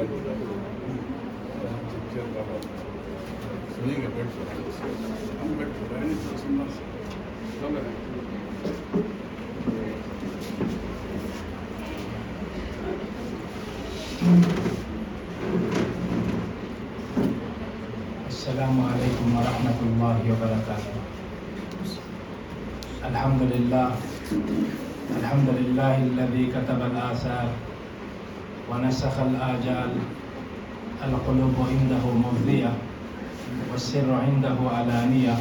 السلام علیکم ورحمۃ اللہ وبرکاتہ۔ الحمد للہ الذی کتب الآثار ونسخ الآجال، القلوب عنده مفضیہ والسر عنده علانیہ،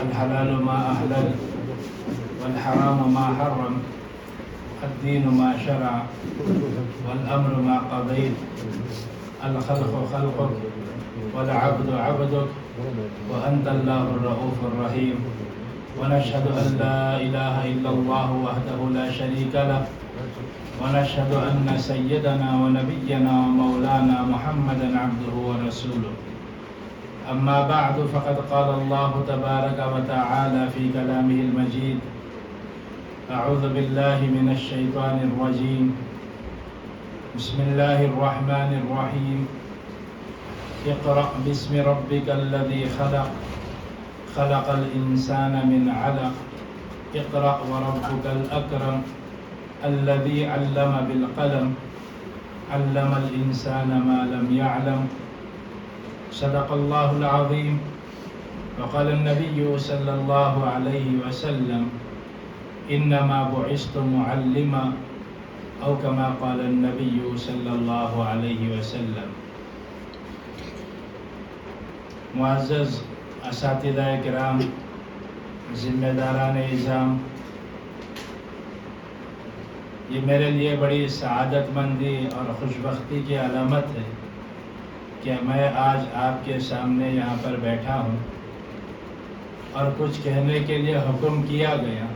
الحلال ما أحلل والحرام ما حرم، الدین ما شرع والأمر ما قضیت، الخلق خلقك والعبد عبدك وأنت الله الرؤوف الرحيم، ونشهد أن لا إله إلا الله وحده لا شريك له، ونشهد أن سيدنا ونبينا ومولانا محمدا عبده ورسوله. أما بعد فقد قال الله تبارك وتعالى في كلامه المجيد: أعوذ بالله من الشيطان الرجيم، بسم الله الرحمن الرحيم، اقرأ باسم ربك الذي خلق، خلق الإنسان من علق، اقرأ وربك الأكرم، الذي علم بالقلم، علم الإنسان ما لم يعلم. صدق الله العظيم. وقال النبي صلى الله عليه وسلم: إنما بعثت معلما، أو كما قال النبي صلى الله عليه وسلم. معزز اساتذہ کرام، ذمہ داران نظام، یہ میرے لیے بڑی سعادت مندی اور خوش بختی کی علامت ہے کہ میں آج آپ کے سامنے یہاں پر بیٹھا ہوں اور کچھ کہنے کے لیے حکم کیا گیا.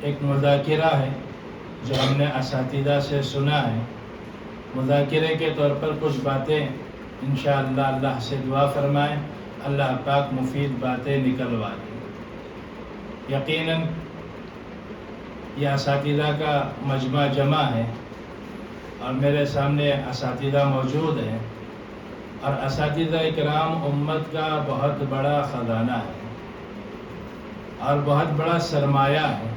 ایک مذاکرہ ہے جو ہم نے اساتذہ سے سنا ہے. مذاکرے کے طور پر کچھ باتیں انشاءاللہ اللہ سے دعا فرمائیں، اللہ پاک مفید باتیں نکلوا دیں. یقیناً یہ اساتذہ کا مجمع جمع ہے اور میرے سامنے اساتذہ موجود ہیں، اور اساتذہ اکرام امت کا بہت بڑا خزانہ ہے اور بہت بڑا سرمایہ ہے.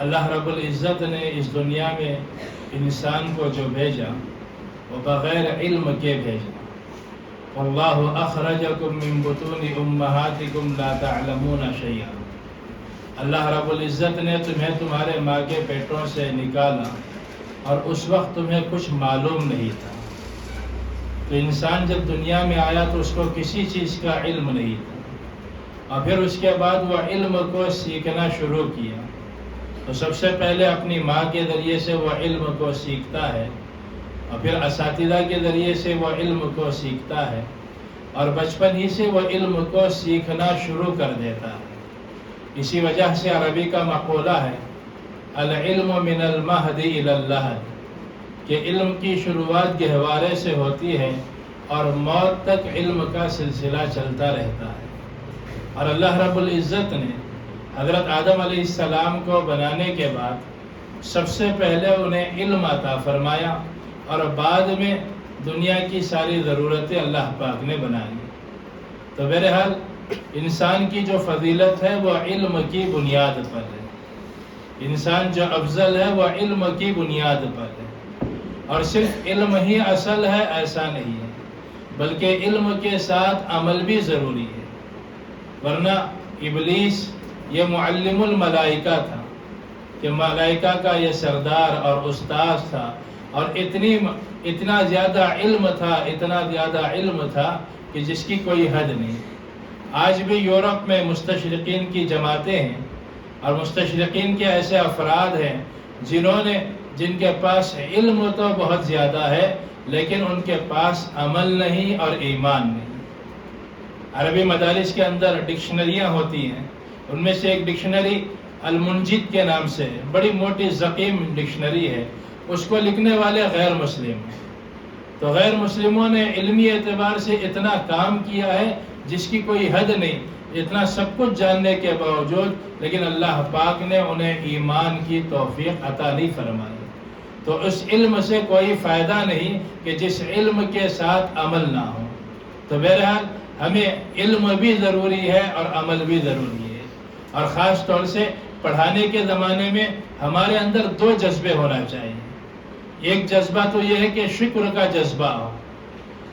اللہ رب العزت نے اس دنیا میں انسان کو جو بھیجا وہ بغیر علم کے بھیجا. واللہ اخرجکم من بطون امہاتکم لا تعلمون شیئا. اللہ رب العزت نے تمہیں تمہارے ماں کے پیٹوں سے نکالا اور اس وقت تمہیں کچھ معلوم نہیں تھا. تو انسان جب دنیا میں آیا تو اس کو کسی چیز کا علم نہیں تھا، اور پھر اس کے بعد وہ علم کو سیکھنا شروع کیا. تو سب سے پہلے اپنی ماں کے ذریعے سے وہ علم کو سیکھتا ہے، اور پھر اساتذہ کے ذریعے سے وہ علم کو سیکھتا ہے، اور بچپن ہی سے وہ علم کو سیکھنا شروع کر دیتا ہے. اسی وجہ سے عربی کا مقولہ ہے: العلم من المہد الی اللحد، کہ علم کی شروعات گہوارے سے ہوتی ہے اور موت تک علم کا سلسلہ چلتا رہتا ہے. اور اللہ رب العزت نے حضرت آدم علیہ السلام کو بنانے کے بعد سب سے پہلے انہیں علم عطا فرمایا، اور بعد میں دنیا کی ساری ضرورتیں اللہ پاک نے بنائی. تو بہرحال انسان کی جو فضیلت ہے وہ علم کی بنیاد پر ہے. انسان جو افضل ہے وہ علم کی بنیاد پر ہے. اور صرف علم ہی اصل ہے ایسا نہیں ہے، بلکہ علم کے ساتھ عمل بھی ضروری ہے. ورنہ ابلیس یہ معلم الملائکہ تھا، کہ ملائکہ کا یہ سردار اور استاذ تھا، اور اتنا زیادہ علم تھا کہ جس کی کوئی حد نہیں. آج بھی یورپ میں مستشرقین کی جماعتیں ہیں، اور مستشرقین کے ایسے افراد ہیں جن کے پاس علم تو بہت زیادہ ہے، لیکن ان کے پاس عمل نہیں اور ایمان نہیں. عربی مدارس کے اندر ڈکشنریاں ہوتی ہیں، ان میں سے ایک ڈکشنری المنجد کے نام سے ہے، بڑی موٹی ضخیم ڈکشنری ہے. اس کو لکھنے والے غیر مسلم ہیں. تو غیر مسلموں نے علمی اعتبار سے اتنا کام کیا ہے جس کی کوئی حد نہیں، اتنا سب کچھ جاننے کے باوجود، لیکن اللہ پاک نے انہیں ایمان کی توفیق عطا نہیں فرمائی. تو اس علم سے کوئی فائدہ نہیں کہ جس علم کے ساتھ عمل نہ ہو۔ تو بہرحال ہمیں علم بھی ضروری ہے اور عمل بھی ضروری ہے، اور خاص طور سے پڑھانے کے زمانے میں ہمارے اندر دو جذبے ہونا چاہیے۔ ایک جذبہ تو یہ ہے کہ شکر کا جذبہ ہو۔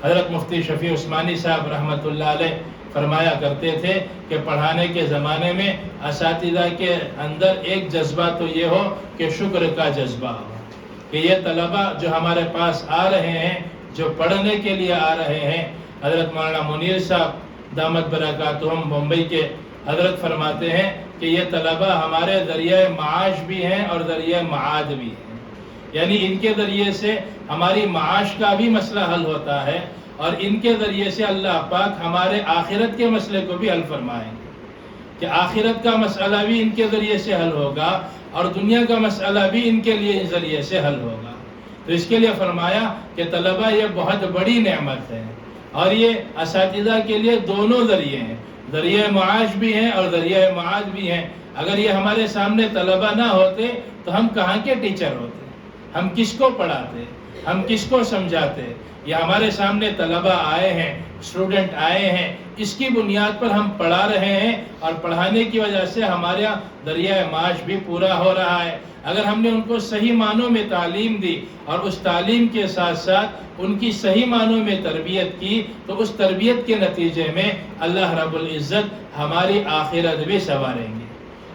حضرت مفتی شفیع عثمانی صاحب رحمۃ اللہ علیہ فرمایا کرتے تھے کہ پڑھانے کے زمانے میں اساتذہ کے اندر ایک جذبہ تو یہ ہو کہ شکر کا جذبہ ہو، کہ یہ طلبہ جو ہمارے پاس آ رہے ہیں، جو پڑھنے کے لیے آ رہے ہیں، حضرت مولانا منیر صاحب دامت برکاتہم بمبئی کے حضرت فرماتے ہیں کہ یہ طلبہ ہمارے ذریعہ معاش بھی ہیں اور ذریعہ معاد بھی ہیں، یعنی ان کے ذریعے سے ہماری معاش کا بھی مسئلہ حل ہوتا ہے، اور ان کے ذریعے سے اللہ پاک ہمارے آخرت کے مسئلے کو بھی حل فرمائیں گے، کہ آخرت کا مسئلہ بھی ان کے ذریعے سے حل ہوگا اور دنیا کا مسئلہ بھی ان کے لیے ذریعے سے حل ہوگا۔ تو اس کے لیے فرمایا کہ طلبہ یہ بہت بڑی نعمت ہے، اور یہ اساتذہ کے لیے دونوں ذریعے ہیں، ذریعہ معاش بھی ہیں اور ذریعہ معاد بھی ہیں۔ اگر یہ ہمارے سامنے طلبہ نہ ہوتے تو ہم کہاں کے ٹیچر ہوتے، ہم کس کو پڑھاتے، ہم کس کو سمجھاتے؟ یہ ہمارے سامنے طلبہ آئے ہیں، اسٹوڈنٹ آئے ہیں، اس کی بنیاد پر ہم پڑھا رہے ہیں، اور پڑھانے کی وجہ سے ہمارا ذریعہ معاش بھی پورا ہو رہا ہے۔ اگر ہم نے ان کو صحیح معنوں میں تعلیم دی اور اس تعلیم کے ساتھ ساتھ ان کی صحیح معنوں میں تربیت کی، تو اس تربیت کے نتیجے میں اللہ رب العزت ہماری آخرت بھی سنواریں گے۔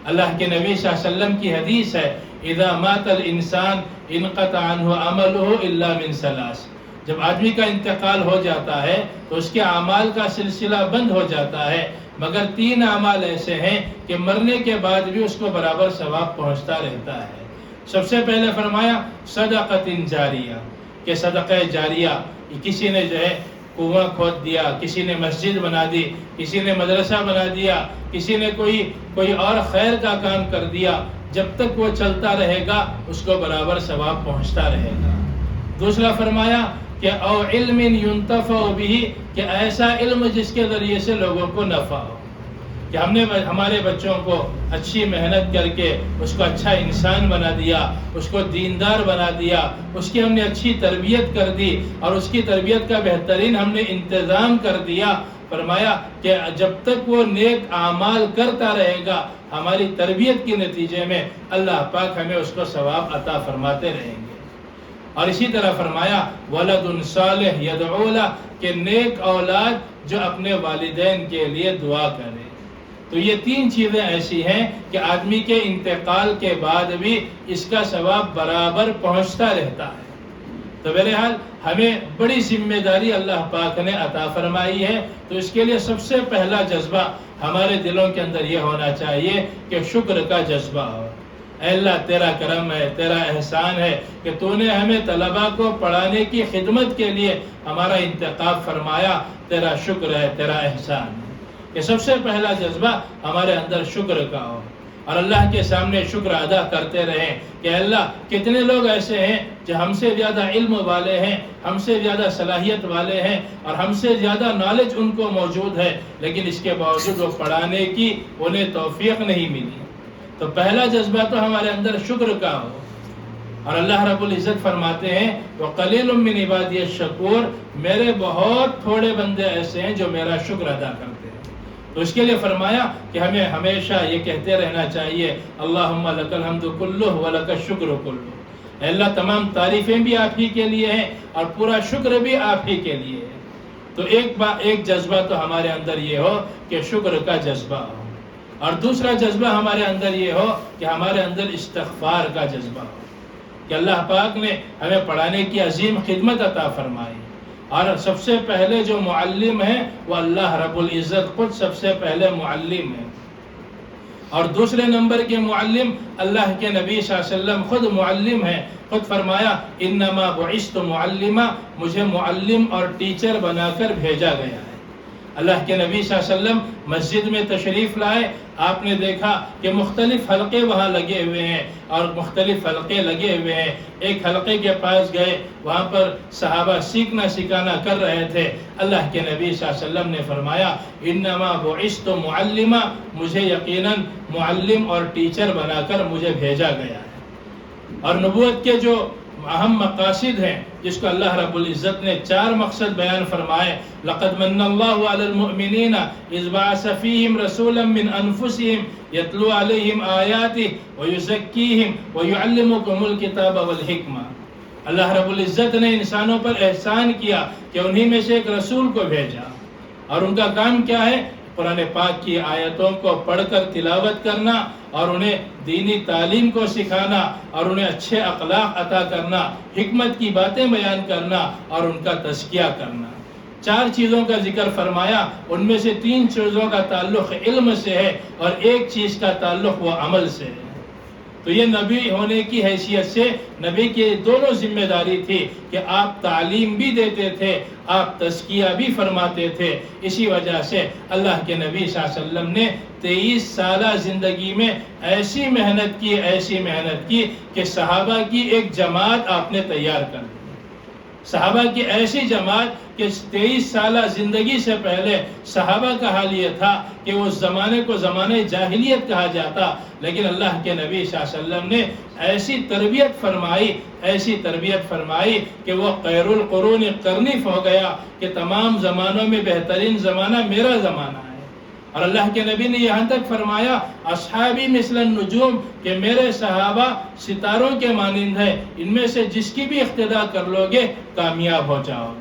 اللہ کے نبی صلی اللہ علیہ وسلم کی حدیث ہے، اذا مات الانسان انقطع عنہ عملہ الا من ثلاث، جب آدمی کا انتقال ہو جاتا ہے تو اس کے اعمال کا سلسلہ بند ہو جاتا ہے، مگر 3 اعمال ایسے ہیں کہ مرنے کے بعد بھی اس کو برابر ثواب پہنچتا رہتا ہے۔ سب سے پہلے فرمایا صدقۃ جاریہ، کہ صدقہ جاریہ، کسی نے جو ہے کنواں کھود دیا، کسی نے مسجد بنا دی، کسی نے مدرسہ بنا دیا، کسی نے کوئی اور خیر کا کام کر دیا، جب تک وہ چلتا رہے گا اس کو برابر ثواب پہنچتا رہے گا۔ دوسرا فرمایا کہ او علم ينتفع به، کہ ایسا علم جس کے ذریعے سے لوگوں کو نفع ہو، کہ ہم نے ہمارے بچوں کو اچھی محنت کر کے اس کو اچھا انسان بنا دیا، اس کو دیندار بنا دیا، اس کی ہم نے اچھی تربیت کر دی، اور اس کی تربیت کا بہترین ہم نے انتظام کر دیا۔ فرمایا کہ جب تک وہ نیک اعمال کرتا رہے گا، ہماری تربیت کے نتیجے میں اللہ پاک ہمیں اس کو ثواب عطا فرماتے رہیں گے۔ اور اسی طرح فرمایا ولد صالح یدعو لہ، کہ نیک اولاد جو اپنے والدین کے لیے دعا کرے۔ تو یہ 3 چیزیں ایسی ہیں کہ آدمی کے انتقال کے بعد بھی اس کا ثواب برابر پہنچتا رہتا ہے۔ تو بہرحال ہمیں بڑی ذمہ داری اللہ پاک نے عطا فرمائی ہے، تو اس کے لیے سب سے پہلا جذبہ ہمارے دلوں کے اندر یہ ہونا چاہیے کہ شکر کا جذبہ ہو۔ اے اللہ تیرا کرم ہے، تیرا احسان ہے کہ تو نے ہمیں طلباء کو پڑھانے کی خدمت کے لیے ہمارا انتخاب فرمایا، تیرا شکر ہے، تیرا احسان ہے۔ کہ سب سے پہلا جذبہ ہمارے اندر شکر کا ہو، اور اللہ کے سامنے شکر ادا کرتے رہیں کہ اللہ کتنے لوگ ایسے ہیں جو ہم سے زیادہ علم والے ہیں، ہم سے زیادہ صلاحیت والے ہیں، اور ہم سے زیادہ نالج ان کو موجود ہے، لیکن اس کے باوجود وہ پڑھانے کی انہیں توفیق نہیں ملی۔ تو پہلا جذبہ تو ہمارے اندر شکر کا ہو، اور اللہ رب العزت فرماتے ہیں وَقَلِيلٌ مِّنْ عِبَادِيَ الشَّكُورُ، میرے بہت تھوڑے بندے ایسے ہیں جو میرا شکر ادا کرتے ہیں۔ تو اس کے لیے فرمایا کہ ہمیں ہمیشہ یہ کہتے رہنا چاہیے اللہم لک الحمد کلہ ولک الشکر کلہ، اے اللہ تمام تعریفیں بھی آپ ہی کے لیے ہیں اور پورا شکر بھی آپ ہی کے لیے ہے۔ تو ایک جذبہ تو ہمارے اندر یہ ہو کہ شکر کا جذبہ ہو، اور دوسرا جذبہ ہمارے اندر یہ ہو کہ ہمارے اندر استغفار کا جذبہ ہو، کہ اللہ پاک نے ہمیں پڑھانے کی عظیم خدمت عطا فرمائی، اور سب سے پہلے جو معلم ہیں وہ اللہ رب العزت خود سب سے پہلے معلم ہیں، اور دوسرے نمبر کے معلم اللہ کے نبی صلی اللہ علیہ وسلم خود معلم ہیں۔ خود فرمایا انما بعثت معلما، مجھے معلم اور ٹیچر بنا کر بھیجا گیا ہے۔ اللہ کے نبی صلی اللہ علیہ وسلم مسجد میں تشریف لائے، آپ نے دیکھا کہ مختلف حلقے وہاں لگے ہوئے ہیں، اور مختلف حلقے لگے ہوئے ہیں۔ ایک حلقے کے پاس گئے، وہاں پر صحابہ سیکھنا سکھانا کر رہے تھے۔ اللہ کے نبی صلی اللہ علیہ وسلم نے فرمایا انما بعثت معلما، مجھے یقیناً معلم اور ٹیچر بنا کر مجھے بھیجا گیا ہے۔ اور نبوت کے جو اہم مقاصد ہیں جس کو اللہ رب العزت نے 4 مقصد بیان فرمائے. لقد من اللہ علی المؤمنین اذ بعث فیہم رسولا من انفسہم یتلو علیہم آیاتہ ویزکیہم ویعلمکم الکتاب والحکمہ. اللہ رب العزت نے انسانوں پر احسان کیا کہ انہی میں سے ایک رسول کو بھیجا، اور ان کا کام کیا ہے؟ قرآن پاک کی آیتوں کو پڑھ کر تلاوت کرنا، اور انہیں دینی تعلیم کو سکھانا، اور انہیں اچھے اخلاق عطا کرنا، حکمت کی باتیں بیان کرنا، اور ان کا تزکیہ کرنا. 4 چیزوں کا ذکر فرمایا، ان میں سے 3 چیزوں کا تعلق علم سے ہے اور ایک چیز کا تعلق وہ عمل سے ہے. تو یہ نبی ہونے کی حیثیت سے نبی کی دونوں ذمہ داری تھی کہ آپ تعلیم بھی دیتے تھے، آپ تزکیہ بھی فرماتے تھے. اسی وجہ سے اللہ کے نبی صلی اللہ علیہ وسلم نے 23 سالہ زندگی میں ایسی محنت کی کہ صحابہ کی ایک جماعت آپ نے تیار کر دی. صحابہ کی ایسی جماعت کہ 23 سالہ زندگی سے پہلے صحابہ کا حال یہ تھا کہ اس زمانے کو زمانہ جاہلیت کہا جاتا، لیکن اللہ کے نبی صلی اللہ علیہ وسلم نے ایسی تربیت فرمائی کہ وہ خیر القرون قرنی ہو گیا کہ تمام زمانوں میں بہترین زمانہ میرا زمانہ ہے. اور اللہ کے نبی نے یہاں تک فرمایا اصحابی مثل النجوم کہ میرے صحابہ ستاروں کے مانند ہے، ان میں سے جس کی بھی اقتداء کر لو گے کامیاب ہو جاؤ گے.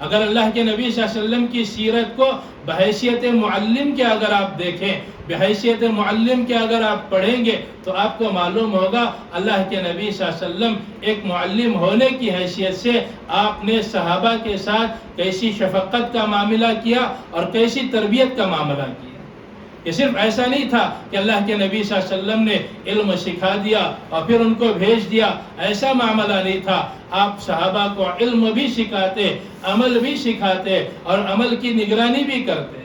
اگر اللہ کے نبی صلی اللہ علیہ وسلم کی سیرت کو بحیثیت معلم کے اگر آپ دیکھیں، بحیثیت معلم کے اگر آپ پڑھیں گے تو آپ کو معلوم ہوگا اللہ کے نبی صلی اللہ علیہ وسلم ایک معلم ہونے کی حیثیت سے آپ نے صحابہ کے ساتھ کیسی شفقت کا معاملہ کیا اور کیسی تربیت کا معاملہ کیا. یہ صرف ایسا نہیں تھا کہ اللہ کے نبی صلی اللہ علیہ وسلم نے علم سکھا دیا اور پھر ان کو بھیج دیا، ایسا معاملہ نہیں تھا. آپ صحابہ کو علم بھی سکھاتے، عمل بھی سکھاتے اور عمل کی نگرانی بھی کرتے.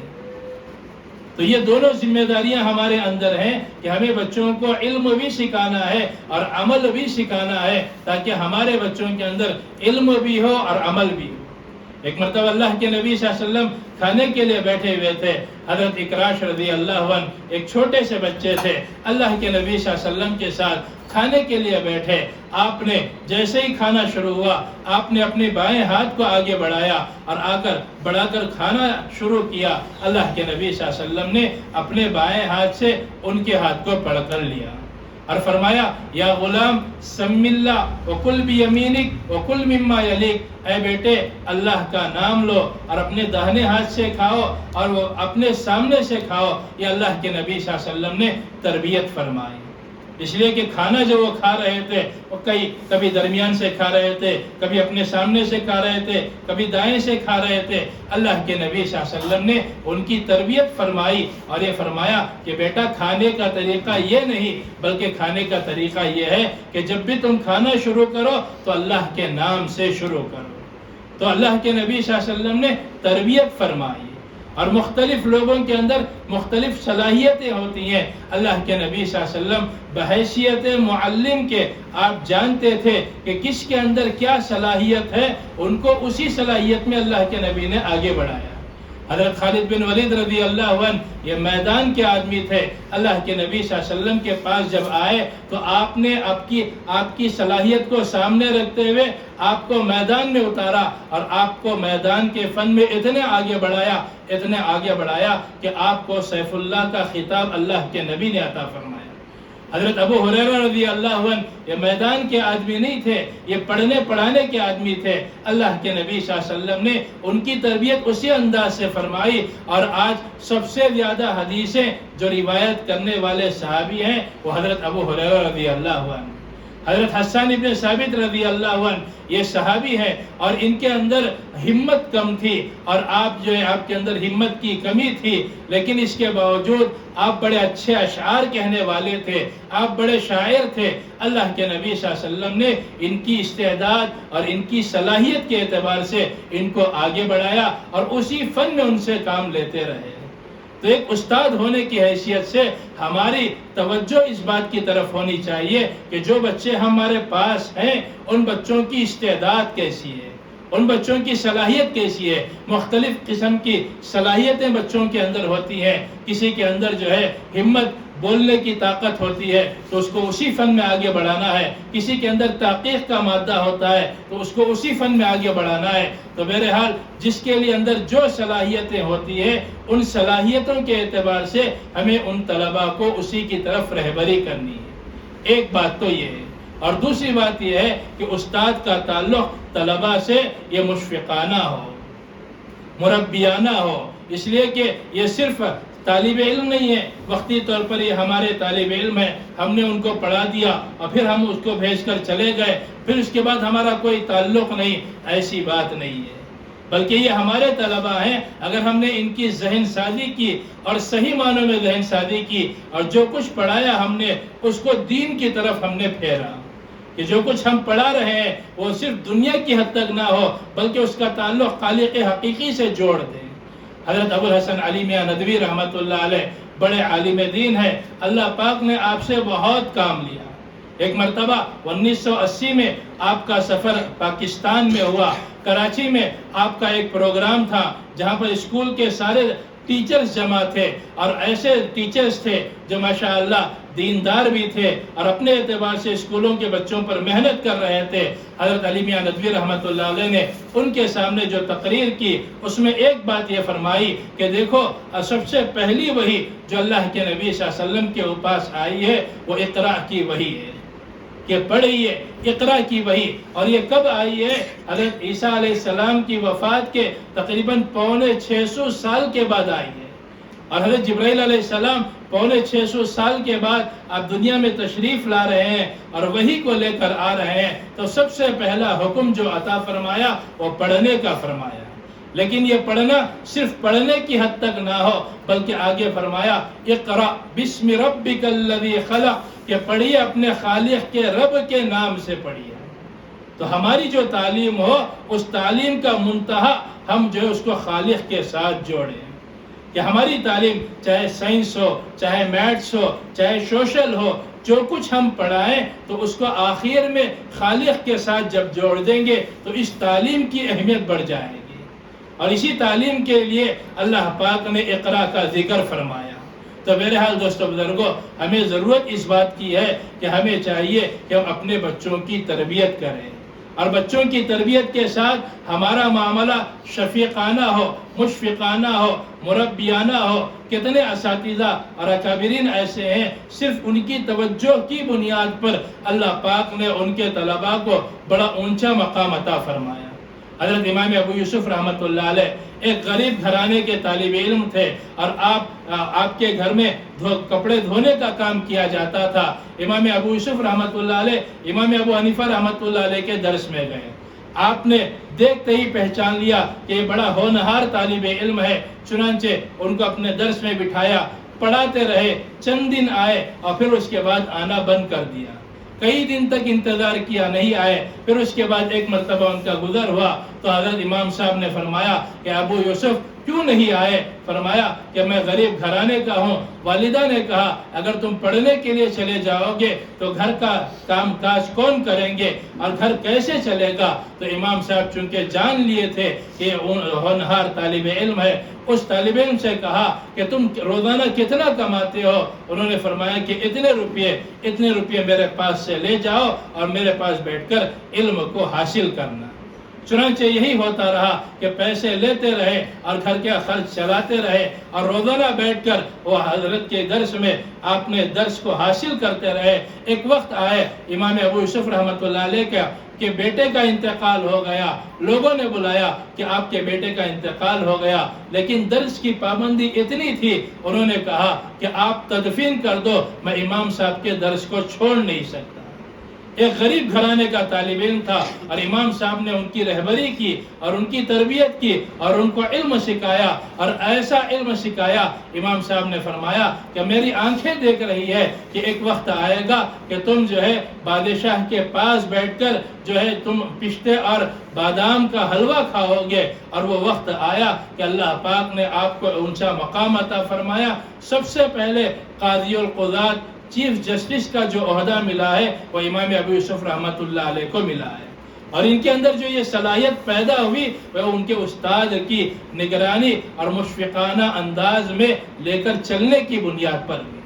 تو یہ دونوں ذمہ داریاں ہمارے اندر ہیں کہ ہمیں بچوں کو علم بھی سکھانا ہے اور عمل بھی سکھانا ہے تاکہ ہمارے بچوں کے اندر علم بھی ہو اور عمل بھی ہو. ایک مرتبہ اللہ کے نبی صلی اللہ علیہ وسلم کھانے کے لیے بیٹھے ہوئے تھے. حضرت اکراش رضی اللہ عنہ ایک چھوٹے سے بچے تھے، اللہ کے نبی صلی اللہ علیہ وسلم کے ساتھ کھانے کے لیے بیٹھے. آپ نے جیسے ہی کھانا شروع ہوا آپ نے اپنے بائیں ہاتھ کو آگے بڑھایا اور بڑھا کر کھانا شروع کیا. اللہ کے نبی صلی اللہ علیہ وسلم نے اپنے بائیں ہاتھ سے ان کے ہاتھ کو پکڑ کر لیا اور فرمایا یا غلام سم اللہ وکل بیمینک وکل مما یلیک. اے بیٹے اللہ کا نام لو اور اپنے داہنے ہاتھ سے کھاؤ اور وہ اپنے سامنے سے کھاؤ. یہ اللہ کے نبی صلی اللہ علیہ وسلم نے تربیت فرمائی. اس لیے کہ کھانا جو وہ کھا رہے تھے وہ کبھی درمیان سے کھا رہے تھے، کبھی اپنے سامنے سے کھا رہے تھے، کبھی دائیں سے کھا رہے تھے. اللہ کے نبی صلی اللہ علیہ وسلم نے ان کی تربیت فرمائی اور یہ فرمایا کہ بیٹا کھانے کا طریقہ یہ نہیں بلکہ کھانے کا طریقہ یہ ہے کہ جب بھی تم کھانا شروع کرو تو اللہ کے نام سے شروع کرو. تو اللہ کے نبی صلی اللہ علیہ وسلم نے تربیت فرمائی. اور مختلف لوگوں کے اندر مختلف صلاحیتیں ہوتی ہیں. اللہ کے نبی صلی اللہ علیہ وسلم بحیثیت معلم کے آپ جانتے تھے کہ کس کے اندر کیا صلاحیت ہے، ان کو اسی صلاحیت میں اللہ کے نبی نے آگے بڑھایا. حضرت خالد بن ولید رضی اللہ عنہ یہ میدان کے آدمی تھے. اللہ کے نبی صلی اللہ علیہ وسلم کے پاس جب آئے تو آپ نے آپ کی صلاحیت کو سامنے رکھتے ہوئے آپ کو میدان میں اتارا اور آپ کو میدان کے فن میں اتنے آگے بڑھایا کہ آپ کو سیف اللہ کا خطاب اللہ کے نبی نے عطا فرمایا. حضرت ابو ہریرہ رضی اللہ عنہ یہ میدان کے آدمی نہیں تھے، یہ پڑھنے پڑھانے کے آدمی تھے. اللہ کے نبی صلی اللہ علیہ وسلم نے ان کی تربیت اسی انداز سے فرمائی. اور آج سب سے زیادہ حدیثیں جو روایت کرنے والے صحابی ہیں وہ حضرت ابو ہریرہ رضی اللہ عنہ. حضرت حسان ابن ثابت رضی اللہ عنہ یہ صحابی ہیں اور ان کے اندر ہمت کم تھی اور آپ کے اندر ہمت کی کمی تھی، لیکن اس کے باوجود آپ بڑے اچھے اشعار کہنے والے تھے، آپ بڑے شاعر تھے. اللہ کے نبی صلی اللہ علیہ وسلم نے ان کی استعداد اور ان کی صلاحیت کے اعتبار سے ان کو آگے بڑھایا اور اسی فن میں ان سے کام لیتے رہے. تو ایک استاد ہونے کی حیثیت سے ہماری توجہ اس بات کی طرف ہونی چاہیے کہ جو بچے ہمارے پاس ہیں ان بچوں کی استعداد کیسی ہے، ان بچوں کی صلاحیت کیسی ہے. مختلف قسم کی صلاحیتیں بچوں کے اندر ہوتی ہیں. کسی کے اندر ہمت بولنے کی طاقت ہوتی ہے تو اس کو اسی فن میں آگے بڑھانا ہے، کسی کے اندر تحقیق کا مادہ ہوتا ہے تو اس کو اسی فن میں آگے بڑھانا ہے۔ تو بہرحال جس کے لیے اندر جو صلاحیتیں ہوتی ہیں ان صلاحیتوں کے اعتبار سے ہمیں ان طلباء کو اسی کی طرف رہبری کرنی ہے۔ ایک بات تو یہ ہے، اور دوسری بات یہ ہے کہ استاد کا تعلق طلباء سے یہ مشفقانہ ہو، مربیانہ ہو، اس لیے کہ یہ صرف طالب علم نہیں ہے، وقتی طور پر یہ ہمارے طالب علم ہے، ہم نے ان کو پڑھا دیا اور پھر ہم اس کو بھیج کر چلے گئے، پھر اس کے بعد ہمارا کوئی تعلق نہیں، ایسی بات نہیں ہے، بلکہ یہ ہمارے طلباء ہیں۔ اگر ہم نے ان کی ذہن سازی کی اور صحیح معنوں میں ذہن سازی کی اور جو کچھ پڑھایا ہم نے اس کو دین کی طرف ہم نے پھیرا، کہ جو کچھ ہم پڑھا رہے ہیں وہ صرف دنیا کی حد تک نہ ہو بلکہ اس کا تعلق خالق حقیقی سے جوڑ دیں۔ حضرت ابو الحسن علی میاں ندوی رحمۃ اللہ علیہ بڑے عالم دین ہے، اللہ پاک نے آپ سے بہت کام لیا۔ ایک مرتبہ 1980 میں آپ کا سفر پاکستان میں ہوا، کراچی میں آپ کا ایک پروگرام تھا جہاں پر اسکول کے سارے ٹیچرز جمع تھے اور ایسے ٹیچرز تھے جو ماشاءاللہ دیندار بھی تھے اور اپنے اعتبار سے اسکولوں کے بچوں پر محنت کر رہے تھے۔ حضرت علی میاں ندوی رحمۃ اللہ علیہ نے ان کے سامنے جو تقریر کی اس میں ایک بات یہ فرمائی کہ دیکھو سب سے پہلی وحی جو اللہ کے نبی صلی اللہ علیہ وسلم کے پاس آئی ہے وہ اقرا کی وحی ہے، کہ پڑھیے اقرا کی وحی۔ اور یہ کب آئی ہے؟ حضرت عیسیٰ علیہ السلام کی وفات کے تقریباً 650 سال کے بعد آئی ہے، اور حضرت جبرائیل علیہ السلام 650 سال کے بعد آپ دنیا میں تشریف لا رہے ہیں اور وحی کو لے کر آ رہے ہیں، تو سب سے پہلا حکم جو عطا فرمایا وہ پڑھنے کا فرمایا۔ لیکن یہ پڑھنا صرف پڑھنے کی حد تک نہ ہو بلکہ آگے فرمایا اقرأ بسم ربک الذی خلق، کہ پڑھیے اپنے خالق کے رب کے نام سے پڑھیے۔ تو ہماری جو تعلیم ہو اس تعلیم کا منتہا ہم جو ہے اس کو خالق کے ساتھ جوڑیں، کہ ہماری تعلیم چاہے سائنس ہو، چاہے میتھس ہو، چاہے سوشل ہو، جو کچھ ہم پڑھائیں تو اس کو آخر میں خالق کے ساتھ جب جوڑ دیں گے تو اس تعلیم کی اہمیت بڑھ جائے گی۔ اور اسی تعلیم کے لیے اللہ پاک نے اقرا کا ذکر فرمایا۔ تو بہرحال دوستو بزرگوں، ہمیں ضرورت اس بات کی ہے کہ ہمیں چاہیے کہ ہم اپنے بچوں کی تربیت کریں، اور بچوں کی تربیت کے ساتھ ہمارا معاملہ شفیقانہ ہو، مشفقانہ ہو، مربیانہ ہو۔ کتنے اساتذہ اور اکابرین ایسے ہیں صرف ان کی توجہ کی بنیاد پر اللہ پاک نے ان کے طلباء کو بڑا اونچا مقام عطا فرمایا۔ حضرت امام ابو یوسف رحمۃ اللہ علیہ ایک غریب گھرانے کے طالب علم تھے، اور آپ کے گھر میں کپڑے دھونے کا کام کیا جاتا تھا۔ امام ابو یوسف رحمۃ اللہ علیہ امام ابو حنیفہ رحمۃ اللہ علیہ کے درس میں گئے، آپ نے دیکھتے ہی پہچان لیا کہ یہ بڑا ہونہار طالب علم ہے، چنانچہ ان کو اپنے درس میں بٹھایا، پڑھاتے رہے، چند دن آئے اور پھر اس کے بعد آنا بند کر دیا۔ کئی دن تک انتظار کیا، نہیں آئے، پھر اس کے بعد ایک مرتبہ ان کا گزر ہوا تو حضرت امام صاحب نے فرمایا کہ ابو یوسف کیوں نہیں آئے؟ فرمایا کہ میں غریب گھرانے کا ہوں۔ والدہ نے کہا اگر تم پڑھنے کے لیے چلے جاؤ گے تو گھر کا کام کاج کون کریں گے اور گھر کیسے چلے گا؟ تو امام صاحب چونکہ جان لیے تھے کہ ہونہار طالب علم ہے، اس طالب علم سے کہا کہ تم روزانہ کتنا کماتے ہو؟ انہوں نے فرمایا کہ اتنے روپے میرے پاس سے لے جاؤ اور میرے پاس بیٹھ کر علم کو حاصل کرنا۔ چنانچہ یہی ہوتا رہا کہ پیسے لیتے رہے اور گھر کے خرچ چلاتے رہے، اور روزانہ بیٹھ کر وہ حضرت کے درس میں آپ نے درس کو حاصل کرتے رہے۔ ایک وقت آئے امام ابو یوسف رحمۃ اللہ علیہ کا کہ بیٹے کا انتقال ہو گیا، لوگوں نے بلایا کہ آپ کے بیٹے کا انتقال ہو گیا، لیکن درس کی پابندی اتنی تھی، انہوں نے کہا کہ آپ تدفین کر دو، میں امام صاحب کے درس کو چھوڑ نہیں سکتا۔ ایک غریب گھرانے کا طالب علم تھا اور امام صاحب نے ان کی رہبری کی اور ان کی تربیت کی اور ان کو علم سکھایا، اور ایسا علم سکھایا امام صاحب نے فرمایا کہ میری آنکھیں دیکھ رہی ہے کہ ایک وقت آئے گا کہ تم جو ہے بادشاہ کے پاس بیٹھ کر جو ہے تم پشتے اور بادام کا حلوہ کھاؤ گے، اور وہ وقت آیا کہ اللہ پاک نے آپ کو اونچا مقام عطا فرمایا۔ سب سے پہلے قاضی القضات چیف جسٹس کا جو عہدہ ملا ہے وہ امام ابو یوسف رحمۃ اللہ علیہ کو ملا ہے، اور ان کے اندر جو یہ صلاحیت پیدا ہوئی وہ ان کے استاد کی نگرانی اور مشفقانہ انداز میں لے کر چلنے کی بنیاد پر ہوئی۔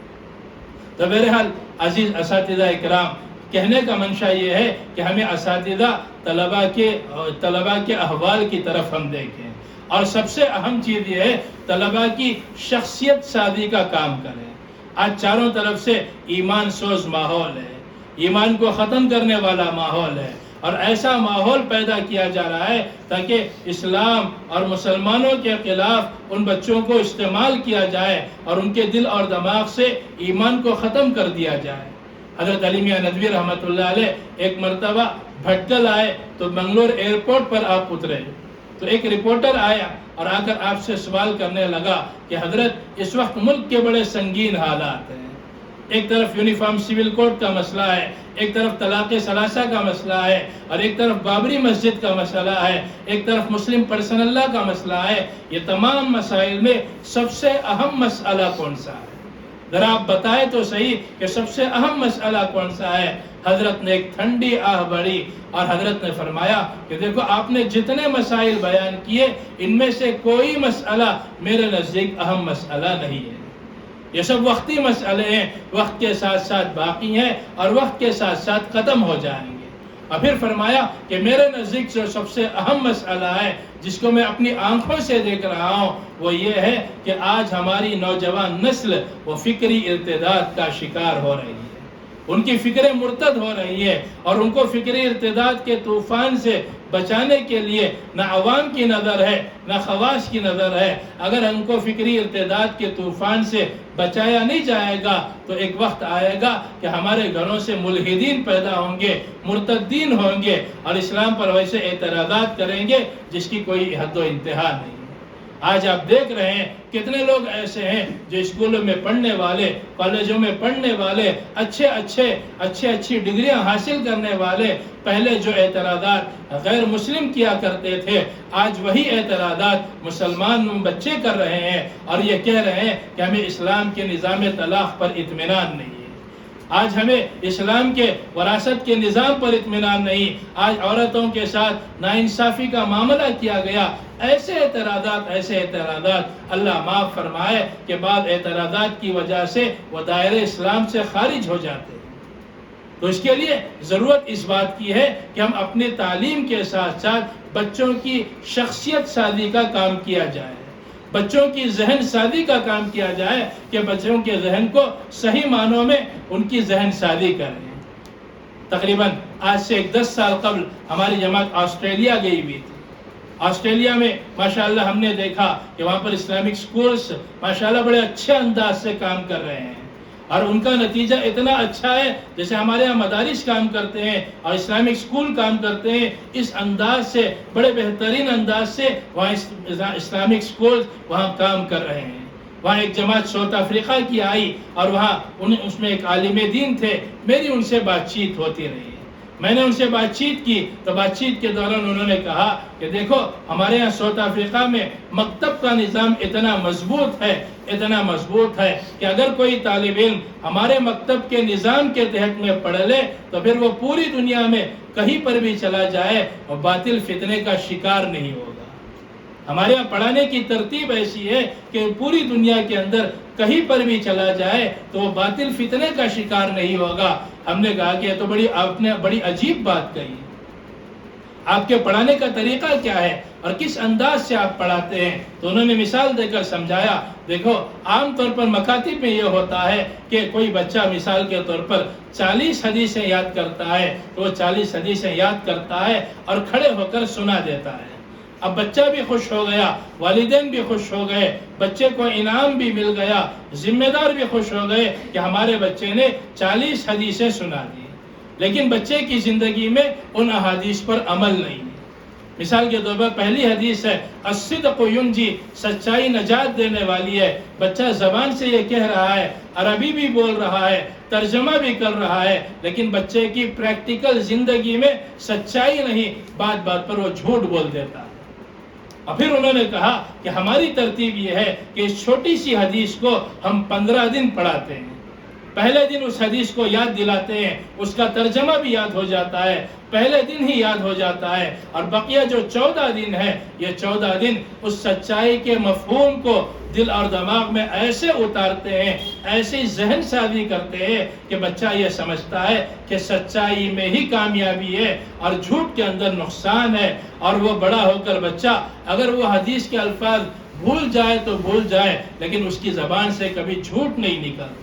تو بہرحال عزیز اساتذہ اکرام، کہنے کا منشا یہ ہے کہ ہمیں اساتذہ طلباء کے احوال کی طرف ہم دیکھیں، اور سب سے اہم چیز یہ ہے طلباء کی شخصیت سازی کا کام کریں۔ آج چاروں طرف سے ایمان سوز ماحول ہے، ایمان کو ختم کرنے والا ماحول ہے، اور ایسا ماحول پیدا کیا جا رہا ہے تاکہ اسلام اور مسلمانوں کے خلاف ان بچوں کو استعمال کیا جائے اور ان کے دل اور دماغ سے ایمان کو ختم کر دیا جائے۔ حضرت علی میاں ندوی رحمۃ اللہ علیہ ایک مرتبہ بھٹکل آئے تو بنگلور ایئرپورٹ پر آپ اترے، تو ایک رپورٹر آیا اور آ کر آپ سے سوال کرنے لگا کہ حضرت اس وقت ملک کے بڑے سنگین حالات ہیں، ایک طرف یونیفارم سول کوڈ کا مسئلہ ہے، ایک طرف طلاق ثلاثہ کا مسئلہ ہے، اور ایک طرف بابری مسجد کا مسئلہ ہے، ایک طرف مسلم پرسنل لا کا مسئلہ ہے، یہ تمام مسائل میں سب سے اہم مسئلہ کون سا ہے؟ ذرا آپ بتائیں تو صحیح کہ سب سے اہم مسئلہ کون سا ہے؟ حضرت نے ایک ٹھنڈی آہ بڑھی اور حضرت نے فرمایا کہ دیکھو آپ نے جتنے مسائل بیان کیے ان میں سے کوئی مسئلہ میرے نزدیک اہم مسئلہ نہیں ہے، یہ سب وقتی مسئلے ہیں، وقت کے ساتھ ساتھ باقی ہیں اور وقت کے ساتھ ساتھ ختم ہو جائیں گے۔ اور پھر فرمایا کہ میرے نزدیک جو سب سے اہم مسئلہ ہے جس کو میں اپنی آنکھوں سے دیکھ رہا ہوں وہ یہ ہے کہ آج ہماری نوجوان نسل وہ فکری ارتداد کا شکار ہو رہی ہے، ان کی فکریں مرتد ہو رہی ہے، اور ان کو فکری ارتداد کے طوفان سے بچانے کے لیے نہ عوام کی نظر ہے نہ خواص کی نظر ہے۔ اگر ان کو فکری ارتداد کے طوفان سے بچایا نہیں جائے گا تو ایک وقت آئے گا کہ ہمارے گھروں سے ملحدین پیدا ہوں گے، مرتدین ہوں گے، اور اسلام پر ویسے اعتراضات کریں گے جس کی کوئی حد و انتہا نہیں۔ آج آپ دیکھ رہے ہیں کتنے لوگ ایسے ہیں جو اسکولوں میں پڑھنے والے، کالجوں میں پڑھنے والے، اچھی ڈگریاں حاصل کرنے والے، پہلے جو اعتراضات غیر مسلم کیا کرتے تھے آج وہی اعتراضات مسلمان بچے کر رہے ہیں، اور یہ کہہ رہے ہیں کہ ہمیں اسلام کے نظام طلاق پر اطمینان نہیں ہے، آج ہمیں اسلام کے وراثت کے نظام پر اطمینان نہیں، آج عورتوں کے ساتھ ناانصافی کا معاملہ کیا گیا۔ ایسے اعتراضات اللہ معاف فرمائے کہ بعض اعتراضات کی وجہ سے وہ دائرہ اسلام سے خارج ہو جاتے ہیں۔ تو اس کے لیے ضرورت اس بات کی ہے کہ ہم اپنی تعلیم کے ساتھ ساتھ بچوں کی شخصیت سازی کا کام کیا جائے، بچوں کی ذہن سازی کا کام کیا جائے کہ بچوں کے ذہن کو صحیح معنوں میں ان کی ذہن سازی کریں۔ تقریباً آج سے 10 سال قبل ہماری جماعت آسٹریلیا گئی ہوئی تھی۔ آسٹریلیا میں ماشاءاللہ ہم نے دیکھا کہ وہاں پر اسلامک سکولز ماشاءاللہ بڑے اچھے انداز سے کام کر رہے ہیں، اور ان کا نتیجہ اتنا اچھا ہے جیسے ہمارے یہاں مدارس کام کرتے ہیں اور اسلامک سکول کام کرتے ہیں، اس انداز سے بڑے بہترین انداز سے وہاں اسلامک سکول وہاں کام کر رہے ہیں۔ وہاں ایک جماعت ساؤتھ افریقہ کی آئی اور وہاں اس میں ایک عالم دین تھے، میری ان سے بات چیت ہوتی رہی، میں نے ان سے بات چیت کی تو بات چیت کے دوران انہوں نے کہا کہ دیکھو ہمارے یہاں ساؤتھ افریقہ میں مکتب کا نظام اتنا مضبوط ہے کہ اگر کوئی طالب علم ہمارے مکتب کے نظام کے تحت میں پڑھ لے تو پھر وہ پوری دنیا میں کہیں پر بھی چلا جائے اور باطل فتنے کا شکار نہیں ہوگا۔ ہمارے یہاں پڑھانے کی ترتیب ایسی ہے کہ پوری دنیا کے اندر کہیں پر بھی چلا جائے تو وہ باطل فتنے کا شکار نہیں ہوگا۔ ہم نے کہا کہ یہ تو آپ نے بڑی عجیب بات کہی، آپ کے پڑھانے کا طریقہ کیا ہے اور کس انداز سے آپ پڑھاتے ہیں؟ تو انہوں نے مثال دے کر سمجھایا، دیکھو عام طور پر مکاتب میں یہ ہوتا ہے کہ کوئی بچہ مثال کے طور پر 40 حدیثیں یاد کرتا ہے تو وہ 40 حدیثیں یاد کرتا ہے اور کھڑے ہو کر سنا دیتا ہے۔ اب بچہ بھی خوش ہو گیا، والدین بھی خوش ہو گئے، بچے کو انعام بھی مل گیا، ذمہ دار بھی خوش ہو گئے کہ ہمارے بچے نے 40 حدیثیں سنا دی، لیکن بچے کی زندگی میں ان احادیث پر عمل نہیں ہے۔ مثال کے طور پر پہلی حدیث ہے الصدق ینجی، سچائی نجات دینے والی ہے، بچہ زبان سے یہ کہہ رہا ہے، عربی بھی بول رہا ہے، ترجمہ بھی کر رہا ہے، لیکن بچے کی پریکٹیکل زندگی میں سچائی نہیں، بات بات پر وہ جھوٹ بول دیتا ہے۔ اور پھر انہوں نے کہا کہ ہماری ترتیب یہ ہے کہ اس چھوٹی سی حدیث کو ہم 15 دن پڑھاتے ہیں، پہلے دن اس حدیث کو یاد دلاتے ہیں، اس کا ترجمہ بھی یاد ہو جاتا ہے، پہلے دن ہی یاد ہو جاتا ہے، اور بقیہ جو 14 دن ہے، یہ 14 دن اس سچائی کے مفہوم کو دل اور دماغ میں ایسے اتارتے ہیں، ایسی ذہن سازی کرتے ہیں کہ بچہ یہ سمجھتا ہے کہ سچائی میں ہی کامیابی ہے اور جھوٹ کے اندر نقصان ہے، اور وہ بڑا ہو کر بچہ اگر وہ حدیث کے الفاظ بھول جائے تو بھول جائے، لیکن اس کی زبان سے کبھی جھوٹ نہیں نکلتا۔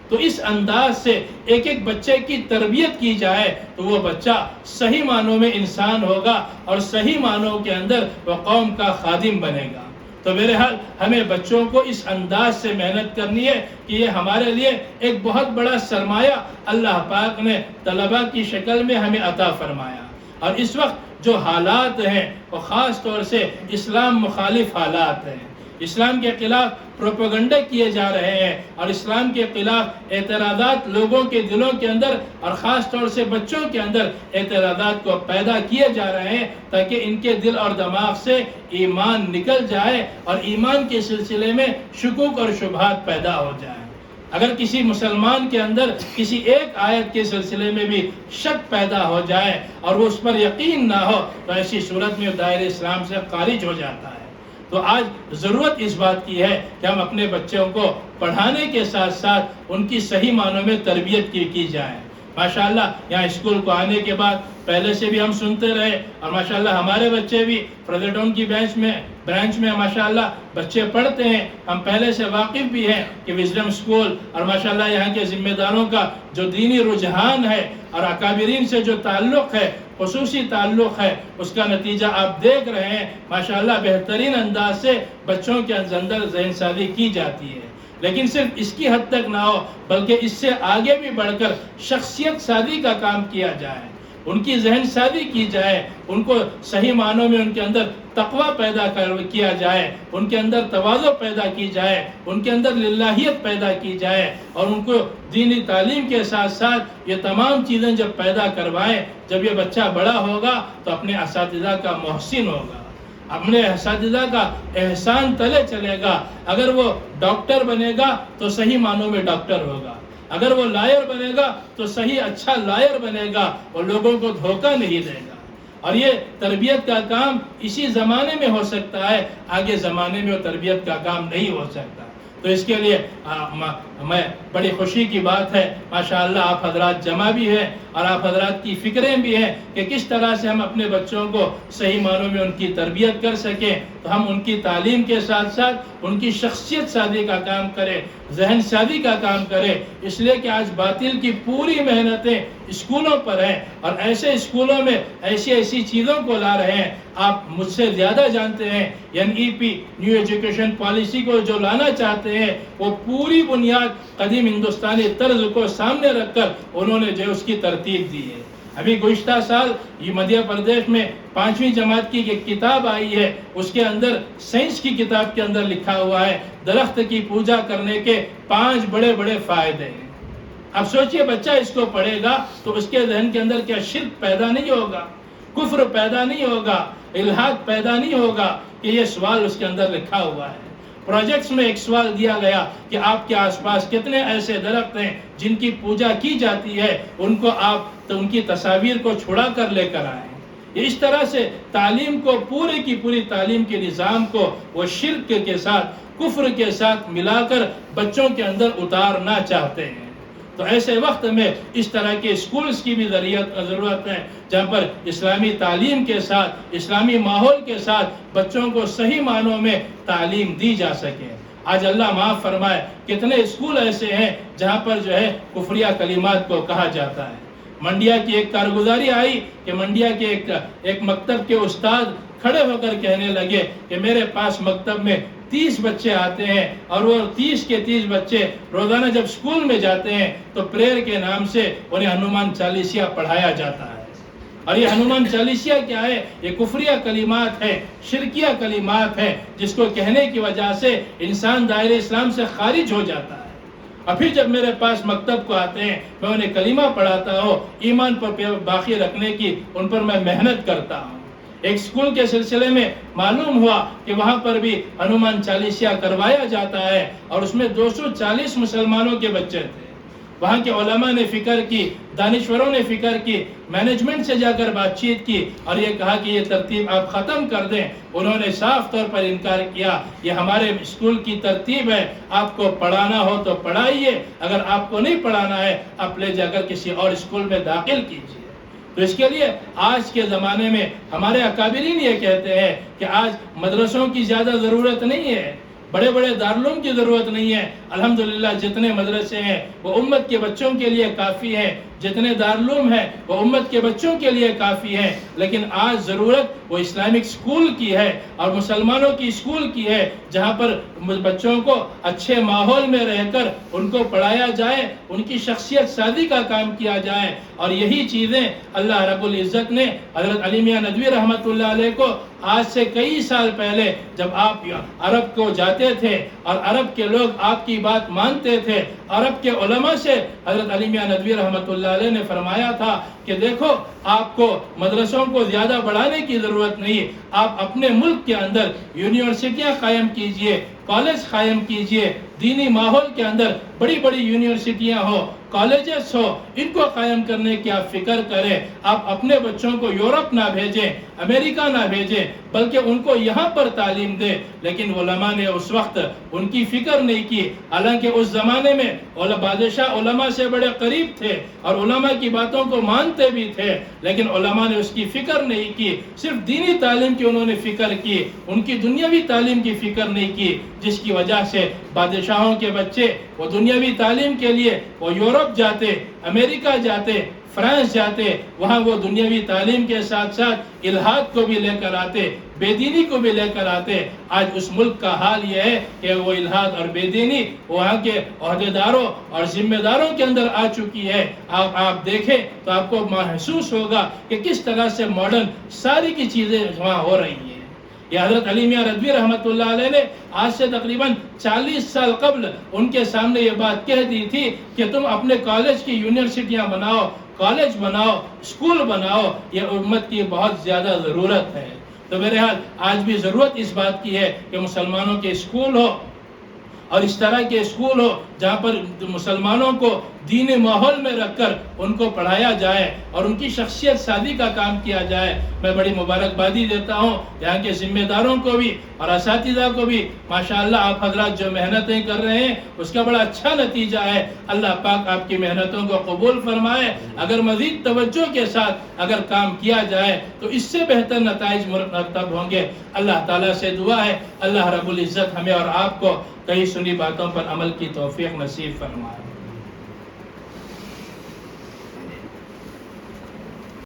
تو اس انداز سے ایک ایک بچے کی تربیت کی جائے تو وہ بچہ صحیح معنوں میں انسان ہوگا اور صحیح معنوں کے اندر وہ قوم کا خادم بنے گا۔ تو میرے حال ہمیں بچوں کو اس انداز سے محنت کرنی ہے کہ یہ ہمارے لیے ایک بہت بڑا سرمایہ اللہ پاک نے طلبہ کی شکل میں ہمیں عطا فرمایا، اور اس وقت جو حالات ہیں وہ خاص طور سے اسلام مخالف حالات ہیں، اسلام کے خلاف پروپیگنڈے کیے جا رہے ہیں، اور اسلام کے خلاف اعتراضات لوگوں کے دلوں کے اندر اور خاص طور سے بچوں کے اندر اعتراضات کو پیدا کیے جا رہے ہیں تاکہ ان کے دل اور دماغ سے ایمان نکل جائے اور ایمان کے سلسلے میں شکوک اور شبہات پیدا ہو جائیں۔ اگر کسی مسلمان کے اندر کسی ایک آیت کے سلسلے میں بھی شک پیدا ہو جائے اور وہ اس پر یقین نہ ہو تو ایسی صورت میں دائرہ اسلام سے خارج ہو جاتا ہے۔ تو آج ضرورت اس بات کی ہے کہ ہم اپنے بچوں کو پڑھانے کے ساتھ ساتھ ان کی صحیح معنوں میں تربیت کی جائے۔ ماشاءاللہ یہاں اسکول کو آنے کے بعد پہلے سے بھی ہم سنتے رہے، اور ماشاءاللہ ہمارے بچے بھی فرزٹون کی برانچ میں ماشاءاللہ بچے پڑھتے ہیں، ہم پہلے سے واقف بھی ہیں کہ وزڈم اسکول اور ماشاءاللہ یہاں کے ذمہ داروں کا جو دینی رجحان ہے اور اکابرین سے جو تعلق ہے، خصوصی تعلق ہے، اس کا نتیجہ آپ دیکھ رہے ہیں۔ ماشاءاللہ بہترین انداز سے بچوں کے اندر ذہن سازی کی جاتی ہے، لیکن صرف اس کی حد تک نہ ہو بلکہ اس سے آگے بھی بڑھ کر شخصیت سازی کا کام کیا جائے، ان کی ذہن سازی کی جائے، ان کو صحیح معنوں میں ان کے اندر تقوی پیدا کیا جائے، ان کے اندر تواضع پیدا کی جائے، ان کے اندر للہیت پیدا کی جائے، اور ان کو دینی تعلیم کے ساتھ ساتھ یہ تمام چیزیں جب پیدا کروائیں، جب یہ بچہ بڑا ہوگا تو اپنے اساتذہ کا محسن ہوگا، اپنے اساتذہ کا احسان تلے چلے گا۔ اگر وہ ڈاکٹر بنے گا تو صحیح معنوں میں ڈاکٹر ہوگا، اگر وہ لائر بنے گا تو صحیح اچھا لائر بنے گا، اور لوگوں کو دھوکہ نہیں دے گا۔ اور یہ تربیت کا کام اسی زمانے میں ہو سکتا ہے، آگے زمانے میں وہ تربیت کا کام نہیں ہو سکتا۔ تو اس کے لیے میں بڑی خوشی کی بات ہے ماشاءاللہ آپ حضرات جمع بھی ہیں اور آپ حضرات کی فکریں بھی ہیں کہ کس طرح سے ہم اپنے بچوں کو صحیح معنوں میں ان کی تربیت کر سکیں، تو ہم ان کی تعلیم کے ساتھ ساتھ ان کی شخصیت سازی کا کام کریں، ذہن سازی کا کام کریں، اس لیے کہ آج باطل کی پوری محنتیں اسکولوں پر ہیں، اور ایسے اسکولوں میں ایسی چیزوں کو لا رہے ہیں۔ آپ مجھ سے زیادہ جانتے ہیں NEP نیو ایجوکیشن پالیسی کو جو لانا چاہتے ہیں، وہ پوری بنیاد قدیم ہندوستانی طرز کو سامنے رکھ کر انہوں نے جو اس کی ترتیب دی ہے۔ ابھی گزشتہ سال یہ مدھیہ پردیش میں 5ویں جماعت کی ایک کتاب آئی ہے، اس کے اندر سائنس کی کتاب کے اندر لکھا ہوا ہے درخت کی پوجا کرنے کے 5 بڑے بڑے فائدے ہیں۔ اب سوچئے بچہ اس کو پڑھے گا تو اس کے ذہن کے اندر کیا شرک پیدا نہیں ہوگا، کفر پیدا نہیں ہوگا، الحاد پیدا نہیں ہوگا؟ کہ یہ سوال اس کے اندر لکھا ہوا ہے۔ پروجیکٹس میں ایک سوال دیا گیا کہ آپ کے آس پاس کتنے ایسے درخت ہیں جن کی پوجا کی جاتی ہے، ان کو آپ تو ان کی تصاویر کو چھڑا کر لے کر آئیں۔ اس طرح سے تعلیم کو پوری کی پوری تعلیم کے نظام کو وہ شرک کے ساتھ کفر کے ساتھ ملا کر بچوں کے اندر اتارنا چاہتے ہیں۔ تو ایسے وقت میں اس طرح کے اسکولز کی بھی ضرورت ہے جہاں پر اسلامی تعلیم کے ساتھ اسلامی ماحول کے ساتھ بچوں کو صحیح معنوں میں تعلیم دی جا سکے۔ آج اللہ معاف فرمائے کتنے اسکول ایسے ہیں جہاں پر جو ہے کفریہ کلمات کو کہا جاتا ہے۔ منڈیا کی ایک کارگزاری آئی کہ منڈیا کے ایک مکتب کے استاد کھڑے ہو کر کہنے لگے کہ میرے پاس مکتب میں 30 بچے آتے ہیں، اور وہ 30 کے 30 بچے روزانہ جب اسکول میں جاتے ہیں تو پریئر کے نام سے انہیں ہنومان چالیسیا پڑھایا جاتا ہے۔ اور یہ ہنومان چالیسیا کیا ہے؟ یہ کفریہ کلمات ہے، شرکیہ کلمات ہے، جس کو کہنے کی وجہ سے انسان دائرہ اسلام سے خارج ہو جاتا ہے۔ اور پھر جب میرے پاس مکتب کو آتے ہیں میں انہیں کلمہ پڑھاتا ہوں، ایمان پر باقی رکھنے کی ان پر میں محنت کرتا ہوں۔ ایک اسکول کے سلسلے میں معلوم ہوا کہ وہاں پر بھی ہنومان چالیسیا کروایا جاتا ہے، اور اس میں 240 مسلمانوں کے بچے تھے۔ وہاں کے علماء نے فکر کی، دانشوروں نے فکر کی، مینجمنٹ سے جا کر بات چیت کی اور یہ کہا کہ یہ ترتیب آپ ختم کر دیں۔ انہوں نے صاف طور پر انکار کیا، یہ ہمارے اسکول کی ترتیب ہے، آپ کو پڑھانا ہو تو پڑھائیے، اگر آپ کو نہیں پڑھانا ہے آپ لے جا کر کسی اور اسکول میں داخل کیجیے۔ تو اس کے لیے آج کے زمانے میں ہمارے اکابرین یہ کہتے ہیں کہ آج مدرسوں کی زیادہ ضرورت نہیں ہے، بڑے بڑے دارالعلوم کی ضرورت نہیں ہے۔ الحمدللہ جتنے مدرسے ہیں وہ امت کے بچوں کے لیے کافی ہیں، جتنے دارالعلوم ہیں وہ امت کے بچوں کے لیے کافی ہیں، لیکن آج ضرورت وہ اسلامک اسکول کی ہے اور مسلمانوں کی اسکول کی ہے، جہاں پر بچوں کو اچھے ماحول میں رہ کر ان کو پڑھایا جائے، ان کی شخصیت سازی کا کام کیا جائے۔ اور یہی چیزیں اللہ رب العزت نے حضرت علی میاں ندوی رحمۃ اللہ علیہ کو آج سے کئی سال پہلے جب آپ عرب کو جاتے تھے اور عرب کے لوگ آپ کی بات مانتے تھے، عرب کے علماء سے حضرت علی میاں ندوی رحمۃ اللہ علیہ نے فرمایا تھا کہ دیکھو آپ کو مدرسوں کو زیادہ بڑھانے کی ضرورت نہیں، آپ اپنے ملک کے اندر یونیورسٹیاں قائم کیجئے، کالج قائم کیجئے، دینی ماحول کے اندر بڑی بڑی یونیورسٹیاں ہو، کالجز ہو، ان کو قائم کرنے کی آپ فکر کریں۔ آپ اپنے بچوں کو یورپ نہ بھیجیں، امریکہ نہ بھیجیں، بلکہ ان کو یہاں پر تعلیم دیں۔ لیکن علماء نے اس وقت ان کی فکر نہیں کی، حالانکہ اس زمانے میں بادشاہ علماء سے بڑے قریب تھے اور علماء کی باتوں کو مانتے بھی تھے، لیکن علماء نے اس کی فکر نہیں کی، صرف دینی تعلیم کی انہوں نے فکر کی، ان کی دنیاوی تعلیم کی فکر نہیں کی، جس کی وجہ سے بادشاہوں کے بچے وہ دنیاوی تعلیم کے لیے وہ یورپ جاتے، امریکہ جاتے، فرانس جاتے، وہاں وہ دنیاوی تعلیم کے ساتھ ساتھ الہاد کو بھی لے کر آتے، بے دینی کو بھی لے کر آتے۔ آج اس ملک کا حال یہ ہے کہ وہ الہاد اور بے دینی وہاں کے عہدیداروں اور ذمہ داروں کے اندر آ چکی ہے۔ آپ دیکھیں تو آپ کو محسوس ہوگا کہ کس طرح سے ماڈرن ساری کی چیزیں وہاں ہو رہی ہیں۔ یہ حضرت علی میاں ندوی رحمۃ اللہ علیہ نے آج سے تقریباً 40 سال قبل ان کے سامنے یہ بات کہہ دی تھی کہ تم اپنے کالج کی یونیورسٹیاں بناؤ، کالج بناؤ، اسکول بناؤ، یہ امت کی بہت زیادہ ضرورت ہے۔ تو بہرحال آج بھی ضرورت اس بات کی ہے کہ مسلمانوں کے اسکول ہو اور اس طرح کے اسکول ہو جہاں پر مسلمانوں کو دینی ماحول میں رکھ کر ان کو پڑھایا جائے اور ان کی شخصیت سازی کا کام کیا جائے۔ میں بڑی مبارکبادی دیتا ہوں یہاں کے ذمہ داروں کو بھی اور اساتذہ کو بھی، ماشاءاللہ آپ حضرات جو محنتیں کر رہے ہیں اس کا بڑا اچھا نتیجہ ہے۔ اللہ پاک آپ کی محنتوں کو قبول فرمائے۔ اگر مزید توجہ کے ساتھ اگر کام کیا جائے تو اس سے بہتر نتائج مرتب ہوں گے۔ اللہ تعالیٰ سے دعا ہے اللہ رب العزت ہمیں اور آپ کو کئی سنی باتوں پر عمل کی توفیق نصیب فرمائے۔